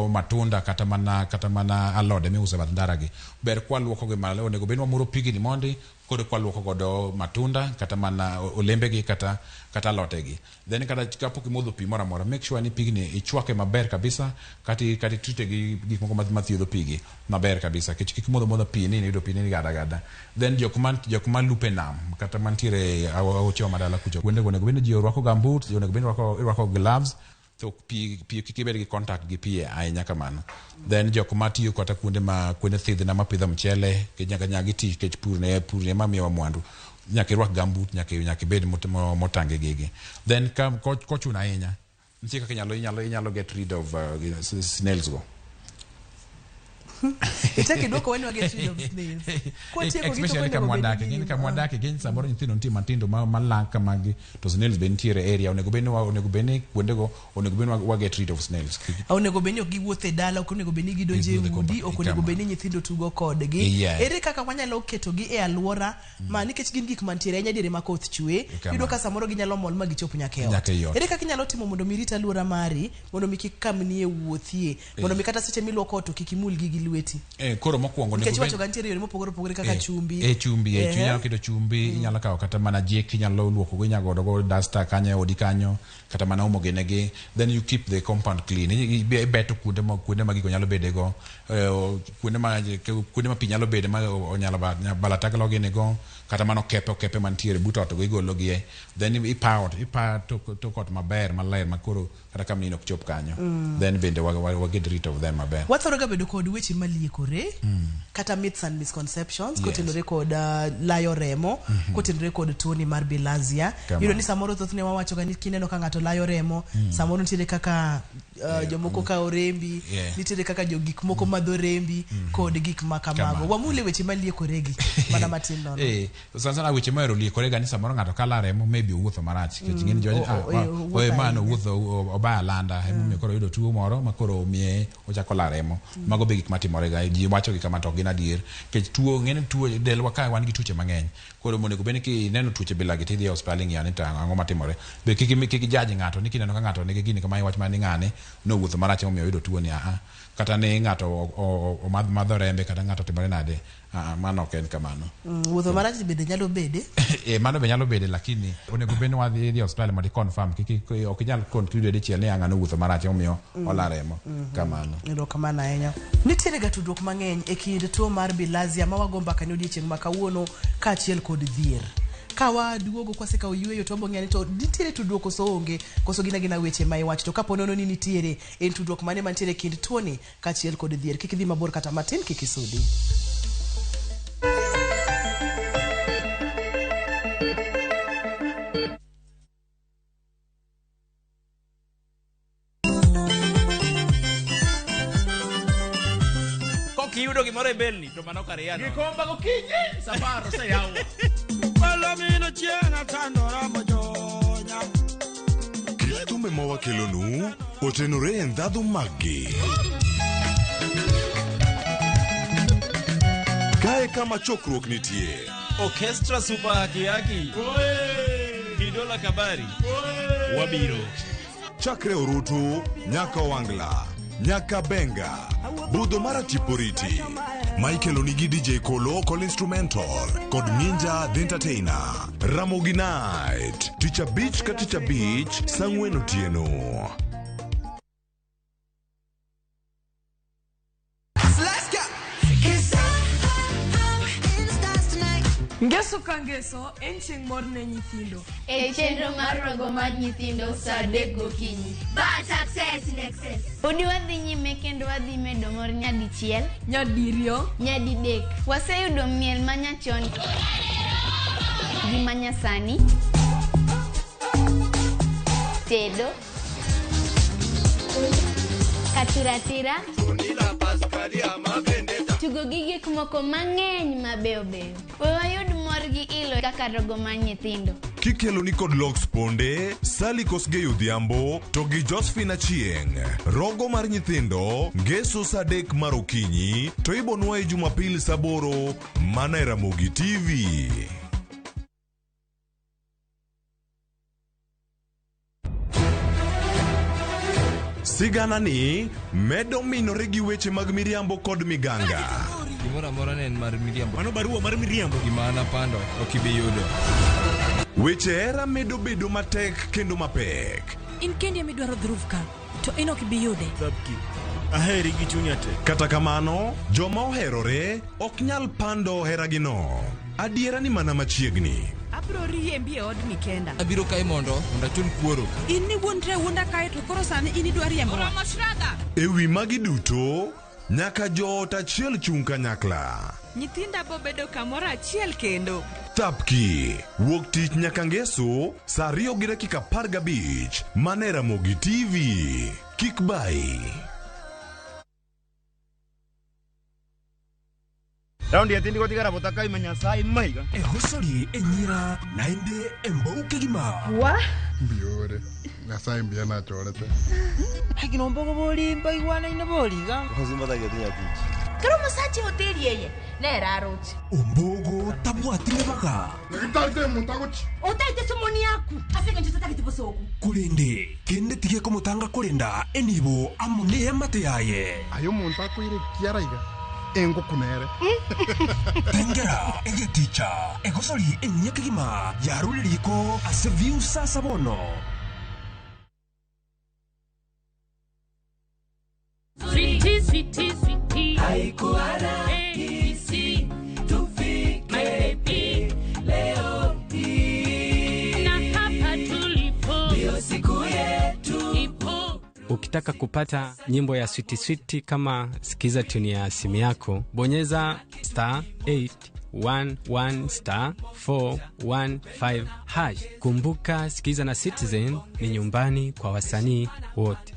matunda kata mana alode miuso bath ndara gi ber kwaluoko gi malo onego beni wamuro pigi ni mondi koro kwaluoko godo matunda kata mana olembe gi kata alote gi. Then kata kapok imodho pi mora mora make sure ni pigni ichwake maber kabisa kati trite gi gik moko mathiedho pigi maber kabisa kik modho pi ni yudo pi ni gada. Then jokma lupe nam kata mantiere aoche madala kucho wende onego beni ji orwako gambut onego beni rwako gloves to pi kik bed gi contact gi pi ahinya kamano. Then jokma tiyo kata kuonde thidhna mapidho mchele nyaka ti kech pur ne mamiyowa mwandu nyaka irwak gambut nyaka bed motange gigi. Then kochuna ahinya nitie kaka inyalo get rid of snails go. Itaki dwoko when we get rid of snails. Kwa tieko gito Especially kwenda kamwadake, ngeni kamwadake gen samoro nyithindo ntie matindo malaka magi to snails be ntiere area onego beni kuondego onego beni wa get rid of snails. Onego beni ok giwuothe dala, ok onego beni gidonje udi, ok onego beni nyithindo tugo kodgi. Ere kaka wanyalo ketogi e alwora ma nikech gin gik mantiere anya dire makoth chwe, yudo ka samoro ginyalo mol ma gichop nyake ot. Ere kaka inyalo timo mondo mirita alwora mari, mondo mikik kamnie wuothie, mondo mikata seche miluoko to kik imul gi lweti. Koro mokwongo nikech wacho gantiere yore mopogore kaka chumbi. Chumbi, inyalo keto chumbi, inyalo kawo kata mana jik, inyalo luoko go nyago go duster kanyo odi kanyo, kata mana umo genegi. Then you keep the compound clean. Beto kuonde ma gigo nyalo bedego, kuonde ma pi nyalo bede ma onyalo balataglo genego, kata mana okepe mantiere buto to go igolo gie. Then ipa to kot maber maler makoro kata kamnino ok chop kanyo. Then bende wa get rid of them maber. Wathoro ga bedo kod weche maliekore kata myths and misconceptions kotenore kod layo remo, kotenore kod tuoni mar bilharzia. Yudo ni samoro thothne wawacho ga ni kineno ka ng'ato layo remo, samoro nitiere kaka jomoko ka orembi, nitiere kaka jogik moko madho rembi kod gik makamago. Wamule weche maliekoregi mana matin nono. Sana weche mahero liekorega ni samoro ng'ato ka la remo maybe owuotho marach. Ng'eni jo mano owuotho obaya landa, emomiyo koro yudo tuo moro makoro miye ochako la remo. Mago be gik matimorega, ji wacho gi kama to gin adier. Kech tuo ng'eni tuo delwa ka wan gi tuoche mang'eny. Koro monego bed ni kineno tuoche bilagi tidhi e hospital ing'iyo ni to ang'o matimore. Be kik jaji ng'ato ni kineno ka ng'ato nigi gini kama iwach mani ng'ane no wuotho marach emomiyo yudo tuo ni kata ne ng'ato madho rembe kata ng'ato timore nade. Mano ok en kamano. Wuotho marach bende nyalo bede? Mano be nyalo bede, lakini onego bed ni wadhi e hospital mondo confirm ok inyal conclude dichiel ni ng'ano wuotho marach emomiyo ola remo. Kamano. Kamano ahinya. Nitiere ga tudruok mang'eny e kind tuo mar bilharzia ma wago mbaka ni odiechieng' ma kawuono kaachiel kod dhier. Kawa duogo kwase ka oyueyo to mbong'e ni to nitiere tudruok koso onge, koso gina weche ma iwacho to kapo nono ni nitiere en tudruok mane mantiere kind tuoni kaachiel kod dhier. Kik idhi mabor kata matin, kik isudi. Kiyudo gimoro e belni to mano kare yana. Gikomba gokinyi safaro se yawo. Palomino chiena tandora mojonya. Kit thumbe ma wakelonu otenore e ndhadhu maggi. Kae kama chokruok nitie. Orchestra super haki. Kidola kabari. Wabiro. Chakre Orutu, nyaka Wangla, nyaka Benga, budho mara Tiporiti. Michael Onigi DJ Kolo Call Instrumental kod Ninja The Entertainer. Ramogi Night, Teacher Beach ka Teacher Beach, Sang'wen Otieno. Ngeso ka ngeso, en chieng' mor ne nyithindo. E chenro mar rogo mar nyithindo sa 3 gokinyi. But success in excess. Udi wadhi nyime kendo wadhi medo mor nyadichiel, nyadiriyo, nyadidek. Waseyudo miel manyachon gi manyasani, tedo, katuratira, tugo gi gik moko mang'eny mabeyo beyo. Wayud mor gi ilo kaka rogo mar nyithindo. Kikelo ni kod Lox Ponde, Sally Kosgei Odhiambo, to gi Josephine Achieng'. Rogo mar nyithindo, ngeso sa 3 mar okinyi, to ibonwa e Jumapil sa 8 mana e Ramogi TV. Sigana ni medo minore gi weche mag miriambo kod miganga. Gimoro amora ne en mar miriambo. Mano barua mar miriambo. Gimana pando ok ibi yudo. Weche era medo bedo matek kendo mapek. In kendi midwaro dhurufka to in ok ibi yude. Sabki. Aheri gi chunya te. Kata kamano, joma oherore ok nyal pando heragino. Adiera ni mana machiegni. Abro riembi e od Mikenda. Abiro kae mondo achul kuoro. In ni wuondre wuonda kae to koro sani in idwa riembo. Ewi magi duto, nyaka joot achiel chung' kanyakla. Nyithinda bo bedo kamoro achiel kendo. Tapki, wuok tich nyaka ngeso, sa 2:15 mana e Ramogi TV. Kik bai. Raundi yatindi kwa tigara botaka imenya sai maiga. Hosori enyira naende embouke gima. Wa? Biore. Ngasai mbia na chorete. Hakino mbogo boli mbai wana ina boliga. Hozima da getinya tichi. Karo masachi hoteli yeye. Nera rochi. Ombogo tabwatire baga. Ngitate mutagochi. Otaite somoni yaku. Afika njutata kitibosoku. Kulende kende tige komutanga kulenda enibo amune amate yaye. Ayo monta kuire kiaraiga. Engo kunere. Tengera ege teacher. Egosori enyeke gima. Yaruliko aseviu sasa bono. Sweetie. Haikuana hisi tufike leo hii. Na hapa tulipo ndio siku yetu ipo. Ukitaka kupata nyimbo ya Sweetie kama sikiza tuni ya simu yako, bonyeza *811 *415#. Kumbuka sikiza na Citizen ni nyumbani kwa wasanii wote.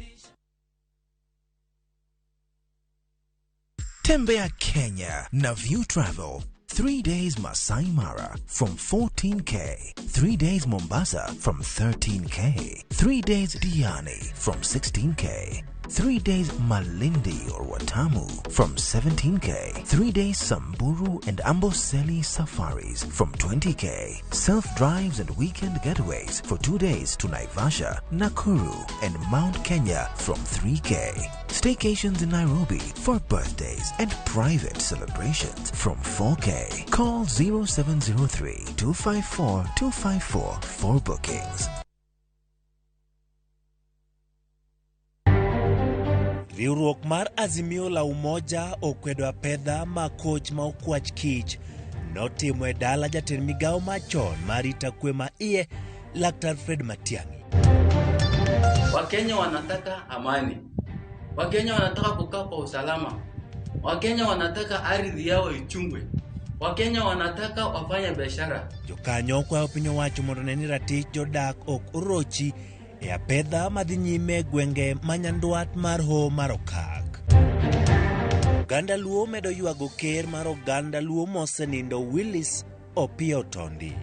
Tembea Kenya na View Travel. 3 days Masai Mara from 14K. 3 days Mombasa from 13K. 3 days Diani from 16K. 3 days Malindi or Watamu from 17K. 3 days Samburu and Amboseli safaris from 20K. Self-drives and weekend getaways for 2 days to Naivasha, Nakuru and Mount Kenya from 3K. Staycations in Nairobi for birthdays and private celebrations from 4K. Call 0703-254-254 for bookings. Riwruok mar Azimio la Umoja okwedo apedha ma coach ma okwach kich notimo e dala jatend migao machon marita kwe ma iye Laktar Fred Matiang'i. Wakenya wanataka amani. Wakenya wanataka kukaa kwa usalama. Wakenya wanataka ardhi yao ichungwe. Wakenya wanataka wafanye biashara. Jokanyo kwa opinyo wacho mondo neni ratich jodak ok orochi e apedha madhi nyime gwenge manyandwat mar ho mar Okak. Oganda Luo medo yuago ker mar oganda Luo mosenindo Willis Opiyo Otondi.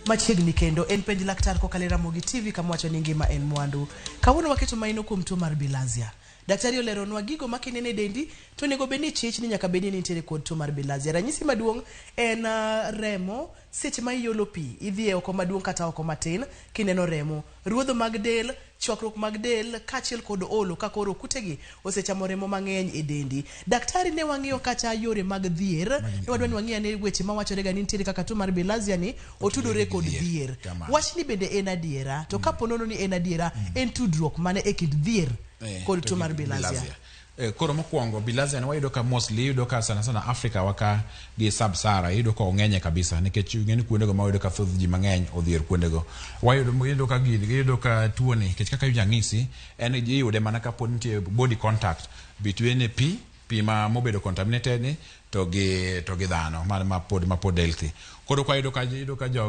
Machiegni kendo en penj laktar kokalo Ramogi TV kama wacho ni ngima en mwandu. Kawuono waketo maino kuom tuo mar bilharzia. Daktari oleronwa gigo makinene dendi to nego beni chich ni nyaka beni nitere kod tuo mar bilharzia. Ranyisi maduong' en remo seche ma iolo pi idhi e oko maduong' kata oko matin kineno remo. Ruodho mag del, chwakruok mag del kachiel kod olo ka koro kutegi osechamo remo mang'eny e dendi. Daktari ne wang'iyo kata yore mag dhier. Ne wadwani wang'iya ne weche mawachore ga ni nitere kaka tuo mar bilharzia ni otudore kod dhier. Wachni bende en adiera to kapo nono ni en adiera en tudruok mane e kind dhier kod tuo mar bilharzia. Koro mokwongo bilharzia ne wayudo ka mostly yudo ka sana Africa waka gi sub-Sahara yudo ka ong'enye kabisa nikech ng'eni kuondego ma wayudo ka thoth ji mang'eny odhier kuondego. Wayudo ka yudo ka tuo ni nikech kaka jang'isi en iyude mana ka pod nitie body contact between pi ma mobedo contaminated ni to gi dhano ma pod healthy. Koro ka yudo ka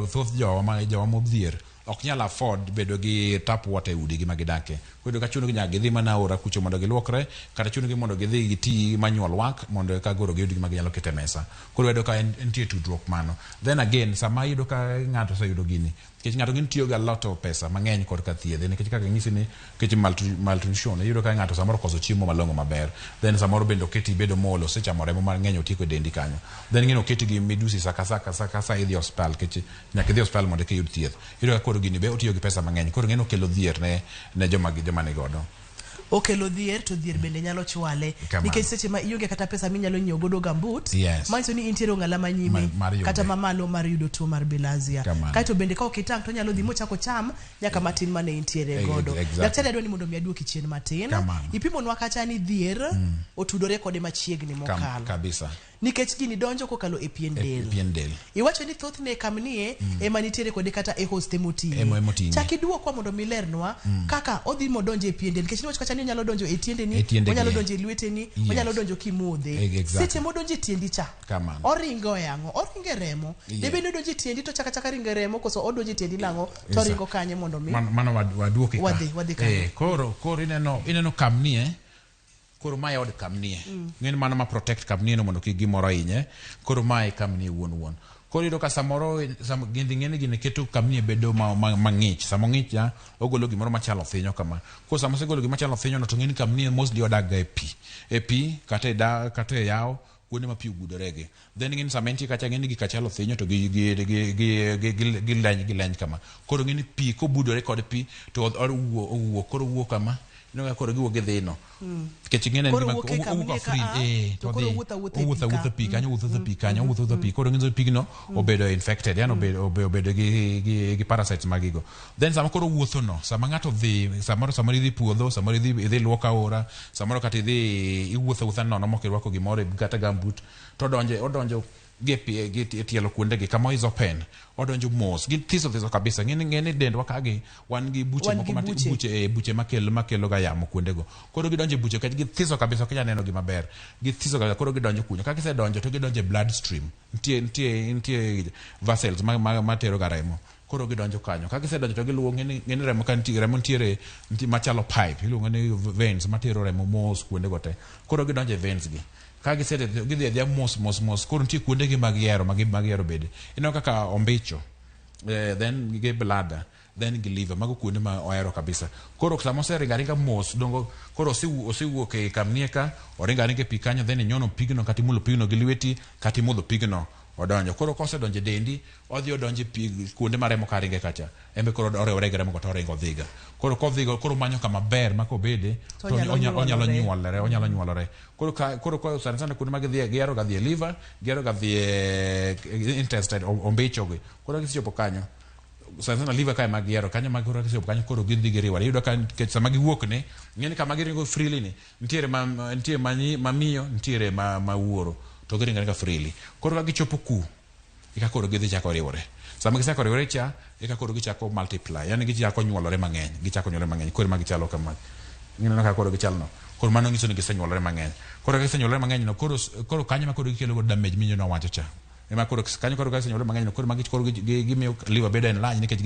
thoth jowa modhier ok nyal afford bedo gi tap water e udi gi magidake. Koro ka chuno gi nyaka gidhi mana ora kucho mondo giluokre kata chuno gi mondo gidhi giti manual work mondo ka goro giyud gi maginyalo kete mesa. Koro yudo ka entie tudruok mano. Then again sama yudo ka ng'ato oseyudo gini nikech ng'ato ng'in tiyo ga lot of pesa mang'eny kod ka thiedhe nikech kaka ng'isi ni nikech malnutrition yudo ka ng'ato samoro koso chiemo malong'o maber. Then samoro bende oketi bedo molo sechamo remo mang'eny otieko dendi kanyo. Then ng'ino oketi gi midusi saka idhi hospital nikech nyaka idhi hospital mondo kiyud thieth. Yudo ka koro gini be otiyo gi pesa mang'eny koro ng'ino kelo dhier ne joma ne godo. Okelo dhier to dhier bende nyalo chwale nikech seche ma ionge kata pesa minyalo nyiewo godo gambut manyiso ni intiere ong'ala manyime kata mamalo mar yudo tuo mar bilharzia. Kaito bende ka okitang' to nyalo dhi mochako cham nyaka matin mane intiere godo. Daktari adwa ni mondo mi aduoki chien matin ipimonwa kata ni dhier otudore kode machiegni mokalo kabisa. nikech gini donjo kokalo e pien del. Iwacho ni thothne kamnie ema nitiere kode kata e hoste moting'e. Chak iduokwa mondo milernwa kaka odhi modonjo e pien del, nikech niwacho kacha ni onyalo donjo e tiendeni, onyalo donjo e lweteni, onyalo donjo kimodhe. Seche modonjo e tiendi cha, oringo yang'o, oringo remo. Debe ni donjo e tiendi to chaka ringo remo, koso odonjo e tiendi nang'o to ringo kanye mondo mi. Mano waduoke ka. Wadhi ka. Koro ineno kamnie. Koro mae od kamnie. Ng'en mano ma protect kamnie no mondo kik gimoro hinye. Koro mae kamnie wuon. Koro iyudo ka samoro ng'eni gini keto kamnie bedo mang'ich. Samo ng'ich ya ogolo gimoro machalo thinyo kama. Koro samo segolo gimoro machalo thinyo no to ng'eni kamnie mostly odag e pi. E pi kata e yawo kuonde ma pi ogudorege. Then ng'eni samenti kacha ng'eni gikachalo thinyo to gileny kama. Koro ng'eni pi kobudore kod pi to owuok koro owuok kama. Inoga koro giwuok gidhino. Kech ng'ene owuok free to owuotho pi kanyo owuotho pi koro ng'enzo pigno obedo infected yani obedo gi parasites magigo. Then sama koro wuotho no sama ng'ato dhi samoro idhi puodho samoro idhi luoko aora samoro kata idhi iwuotho nono mokirwako gimoro kata gambut to odonjo gi tielo kuonde gi kama is open odonjo mos gi thiso kabisa ng'eni dendwa kagi wan gi buche makelo ga yamo kuonde go koro gidonjo buche ka gi thiso kabisa kanya neno gi maber gi thiso kabisa koro gidonjo kunyo ka gise donjo to gidonjo blood stream nitie vessels ma tero ga remo koro gidonjo kanyo ka gise donjo to giluwo ng'eni remo ka nitiere machalo pipe iluongo ni veins matero remo mos kuonde go te koro gidonjo e veins gi ka gisete gidhi mos koro nitie kuonde gi mag yiero bede ino kaka ombicho then gi bladder then gi liver mago kuonde ma ohero kabisa koro sama oseringa mos dongo koro osewuok e kamnie ka oringa e pi kanyo then inyono pigno kata imulo pigno gi lweti kata imodho pigno odonjo koro kosedonjo dendi odhi odonjo pi kuonde maremo ka ringe kacha embe koro orewre remo ko to ringo dhiga koro kodhigo koro manyo kama ber ma kobede to onyalo nyuolore koro sana kuonde mag gihero ga dhi e liver gihero ga dhi e intestine ombicho gi koro gichopo kanyo sana liver kae mag gihero kanyo mag koro gichopo kanyo koro gidhi giriwore iyudo ka sama giwuok ne ng'eni kama giringo freely ni nitiere mamiyo nitiere ma wuoro to giringa freely koro ka gichopo ku eka koro gidhi chako riwore sama gisako riwore cha eka koro gichako multiply yani gichako nyuolore mang'eny koro ma gichalo kama ng'ino ka koro gichalno koro mano nyiso ni gisenyuolore mang'eny koro gisenyuolore mang'eny no koro kanyo ma koro gikelo go damage minyo no wacho cha ema koro kanyo koro gisenyuolore mang'eny no koro ma koro gimiyo liver bedo en lany nikech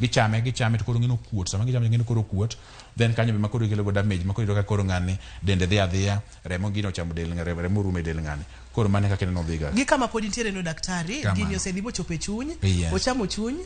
gichame to koro ng'ino kuot sama gichame ng'ino koro kuot then kanyo be ma koro gikelo go damage ma koro koro ng'ani dende dhi adhiya remo gino chamo del remo rume del ng'ani koro mane kaka neno dhiga gi kama pod nitiere no daktari gini osedhi bochopo e chuny ochamo chuny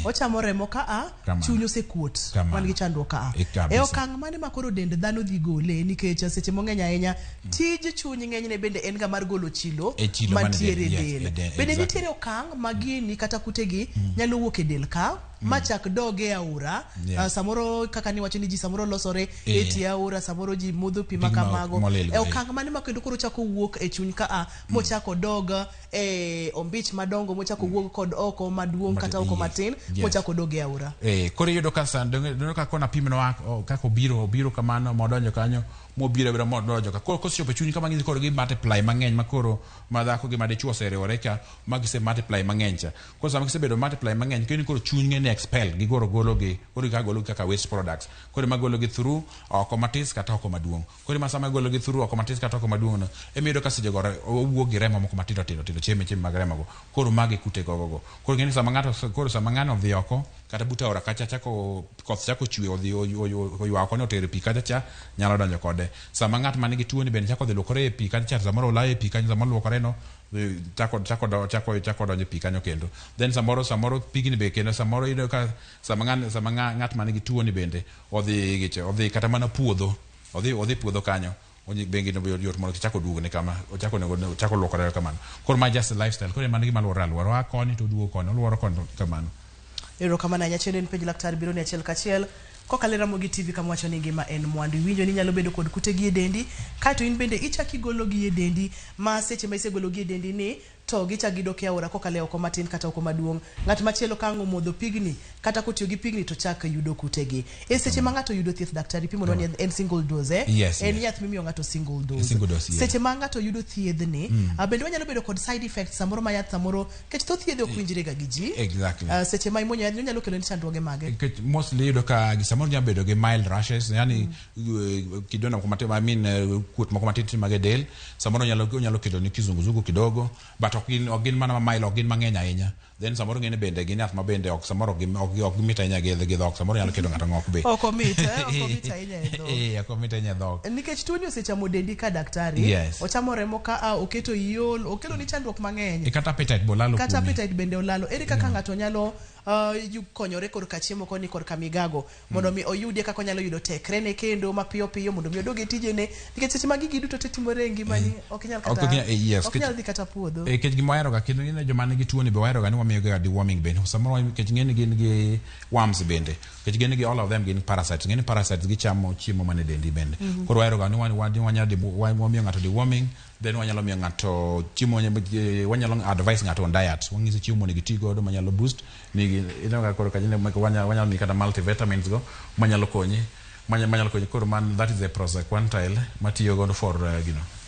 ochamo remo ka chuny osekuot man gi chandruok ka e okang' mane ma koro dend dhano dhi gole nikech seche mang'eny ahinya tij chuny ng'enyne bende en ga mar golo chilo mantiere del bende nitiere okang' ma gini kata kutegi nyalo wuok e del ka machak dog e aora samoro kaka ni wacho ni ji samoro losore e tie aora samoro ji modho pi makamago e okang' mane ma kendo koro chako wuok e chuny ka mochako dog e ombich madongo mochako wuok kod oko maduong' kata oko matin mochako dog e aora koro iyudo ka sando ka kona pimno kako biro kamano modonjo kanyo mobiro biro modonjo ka koro kosechopo chuny kama ngizi koro gi multiply mang'eny makoro madhako gi madichuo oseriwore ka magise multiply mang'eny cha koro sama gisebedo multiply mang'eny kendo koro chuny ng'eni expel gi golo gi koro ka golo kaka waste products koro magolo gi through oko matis kata oko maduong' koro ma sama golo gi through oko matis kata oko maduong' no emiyo ka seche gore owuok gi remo moko matindo cheme mag remo go koro magi kute gogo koro ng'eni sama ng'ano dhi oko kata buta ora kacha koth chako chwe odhi oywa ko no tere pi kacha cha nyalo donjo kode sama ng'at man gi tuo ni bende chako dhi luokore e pi kacha samoro olaye pi kanyo samoro luokore no chako donjo pi kanyo kendo then samoro pigni be kendo samoro iyudo ka sama ng'at man gi tuo ni bende odhi kata mana puodho odhi puodho kanyo bengi no yot mondo chako duogne kama chako luokore kamano koro ma just lifestyle koro man gi maluoro koni to duogo koni luoro koni kamano ero kama na nyachendo en penj laktar biro ni achiel kachiel kokale Ramogi TV kama wacho ni ngima en mwandu winjo ni nyalo bedo kod kute gi e dendi kato in bende ichaki golo gi e dendi ma seche ma isegolo gi e dendi ni to gicha gidok e aora kokale oko matin kata oko maduong'. Ng'at machielo ka modho pigni kata kotiyo gi pigni to chak yudo kutegi. E seche ma ng'ato yudo thieth daktari pimo ni en single dose en yath mimiyo ng'ato single dose. Seche ma ng'ato yudo thiedhni bende wanyalo bedo kod side effects samoro ma yath samoro kech to thiedho ok winjre ga gi ji. Seche ma imonyo yath nyalo kelo ni chandruoge mage. Mostly yudo ka samoro nyalo bedo gi mild rashes, yani kidona kwa I mean kuot moko matiti mag del, samoro nyalo kelo ni kizunguzungu kidogo, but ok gin mana mild, ok gin mang'eny ahinya. Then samoro ngene bende gin yath mabende ok samoro ok mita ahinya gi dhok, samoro nyalo kelo ng'ato ng'ok be. Ok mita ahinya e dhok. Ok mita ahinya e dhok. Nikech tuoni osechamo dendi ka daktari, ochamo remo ka oketo iol, okelo ni chandruok mang'eny. Kata appetite bolalo. Kata appetite bende olalo. Ere kaka ng'ato nyalo konyore kod kachiemo koni kod kamigago mondo mi oyudie kaka nyalo yudo tekre ne kendo mapiyo piyo mondo mi odoge tijene, nikech seche ma gigi duto timore ngimani ok nyal dhi kata puodho. Kech gima wahero ga kendo ne joma nigi tuoni be wahero ga ni wamiyo ga deworming bende. Samoro kech ng'eni gin gi worms bende, kech gin gi all of them gin parasites. Ng'eni parasites gichamo chiemo mane dendi bende. Koro wahero ga ni wamiyo ng'ato deworming, then wanyalo miyo ng'ato chiemo, wanyalo advise ng'ato on diet, wang'ise chiemo monego iti godo manyalo boost nigi inoga koro kajine wanyalo mi kata multivitamins go manyalo konyi koro man that is the prosequantile matiyo godo for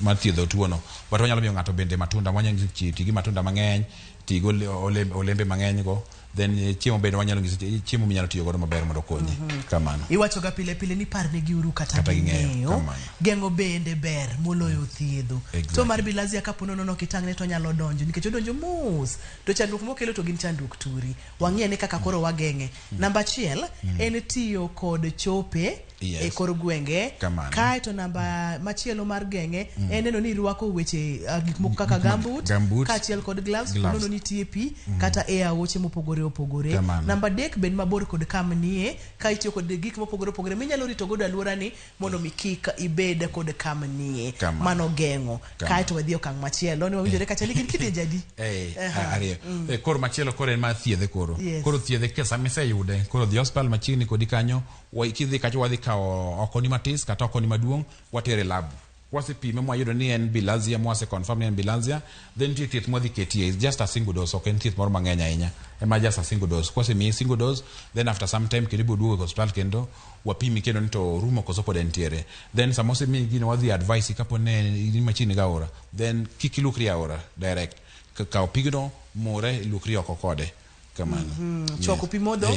mathiedho tuono. But wanyalo miyo ng'ato bende matunda, wanyalo tigi matunda mang'eny, tigo olembe mang'eny go, then chiemo bende wanyalo ngisi chiemo minyalo tiyo godo maber mondo konyi. Kamano iwacho ga pile pile ni parne gi uru kata ging'eyo gengo bende ber moloyo thiedho. To mar bilazia kapo nono kitang'ne to nyalo donjo, nikech odonjo mos to chandruok mokelo to gin chandruok turi. Wang'e ne kaka koro wageng'e. Namba 1 en tiyo kod chope e kor gwenge. Kae to namba machielo mar geng'e en neno ni irwako weche gik moko kaka gambut kaachiel kod gloves nono ni TP kata e aoche mopogore opogore. Namba 3 ben mabor kod kamnie, ka itiyo kod gik mopogore opogore minyalo rito godo alwora ni mondo mi kik ibed kod kamnie mano geng'o. Kae to wadhi okang' machielo ni wawinjore kata ni gin kidenja di koro machielo koro en ma thiedhe koro thiedhe ke samise yude koro dhi hospital machiegni kodi kanyo, kidhi kacho wadhi kao okoni matis kata okoni maduong', watere lab wasepime mwayudo ni en bilharzia, mwase confirm ni en bilharzia, then thieth mwadhi ketie is just a single dose, ok en thieth moro mang'eny ahinya, ema just a single dose. Kwase mi single dose, then after some time kendo iboduogo e hospital kendo wapimi kendo ni to rumo koso pod entiere, then samose mi gino wadhi advice kapo ne ni machini ga ora, then kik ilukri aora direct, kao pigno more ilukri oko kode. Chwako pi modho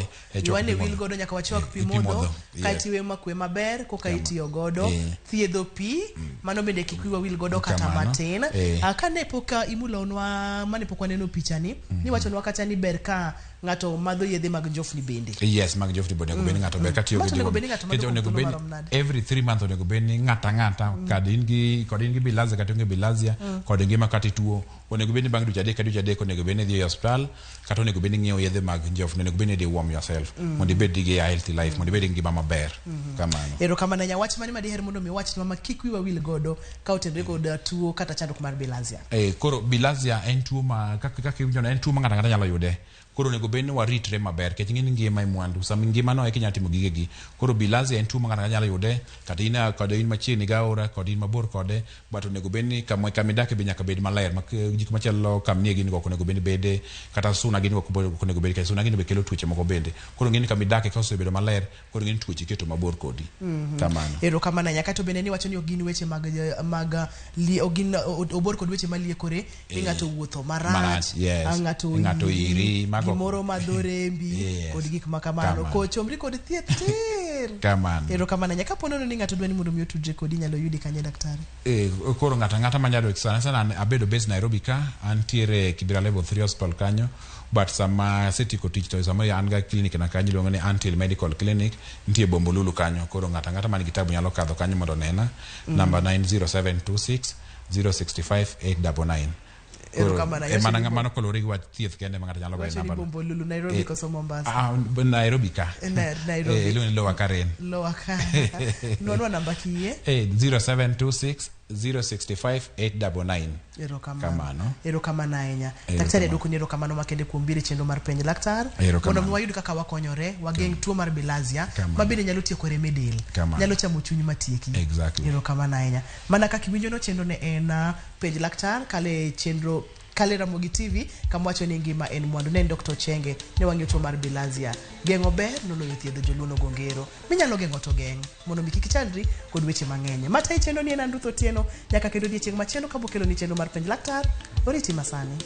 iwane wil godo nyaka wachwak pi modho kaiti we makwe maber koka itiyo godo. Thiedho pi mano bende kikwiwa wil godo kata matin. Kane poka imulonwa mane pokwa neno pichani ni wachonwa kata ni ber ka ng'ato madho yedhe mag njofni bende. Yes, mag njofni bende onego beni ng'ato ber katiyo gi onego beni every 3 months onego beni ng'ata kad in gi bilharzia kata onge bilharzia kod ngima kata tuo onego beni bang' dweche adek onego beni dhi e hospital kata onego beni ng'iewo yedhe mag njofni, onego beni deworm yourself mondo ibed gi healthy life, mondo ibed gi ngima maber. Kamano. Erokamano nya wach mani madiher mondo mi wach mama kik wiwa wil godo ka otendre kod tuo kata chandruok mar bilharzia. Koro bilharzia en tuo ma kaka iwinjo en tuo ma ng'ata nyalo yude. Koro nego beni waritre maber kech ng'eni ngima mwandu sama ngima no ekinya timo gigegi. Koro bilharzia en tuo ma ng'ata nyalo yude kata in machiegni ga ora kod in mabor kode, but onego beni kamidake be nyaka bed maler, gik machalo kamnie gin go onego beni bede kata suna gin go onego bedi kata suna gin be kelo tuoche moko bende. Koro ng'eni kamidake ka osebedo maler koro ng'eni tuoche keto mabor kodi. Kamano. Erokamano nyaka to bende ni wacho ni ogin weche mag ogin obor kod weche maliekore ng'ato wuotho marach, ng'ato iri gimoro madorembi kod gik makamano ko chomri kod thieth tir. Kamano. Erokamano nyaka ponono ni ng'ato dwani mondo mi otudre kodi nyalo yudi kanye daktari. Koro ng'ata manyalo sana abedo base Nairobi ka, antiere Kibera level 3 hospital kanyo, but sama setiko tich to sama an ga clinic na kanyo luongo ni Antil Medical Clinic nitie Bombolulu kanyo. Koro ng'ata man gi tabu nyalo kadho kanyo mondo nena. Number 90726 065 899. Mano kolori wa thieth kende mangata nyalo bayi namba. Bombolulu Nairobi koso Mombasa. Nairobi ka. Nairobi. Luni Lower Karen. Lower Karen. Nonwa namba kiye? 0726 065 899. Erokamano. Erokamano ahinya. Daktari aduoko ni erokamano makende kuom biro chenro mar penj laktar. Mondo wayud kaka wakonyore wageng' tuo mar bilharzia mabende nyalo tieko reme del. Nyalo chamo chuny matieki. Exactly. Erokamano ahinya. Mana kaka iwinjo no chenro ne en penj laktar kale chenro Kalera Mogi TV kamwacho ni ngima en mwandu. Ne Dr. Chenge ne wang'eyo tuo mar bilharzia. Geng'o ber noloyo thiedho joluono gongero. Minyalo geng'o to geng' mondo mi kik chandri kod weche mang'eny. Mata chenro ni en Andruth Otieno nyaka kendo odiechieng' machielo kabokelo ni chenro mar penj laktar. Oriti masani.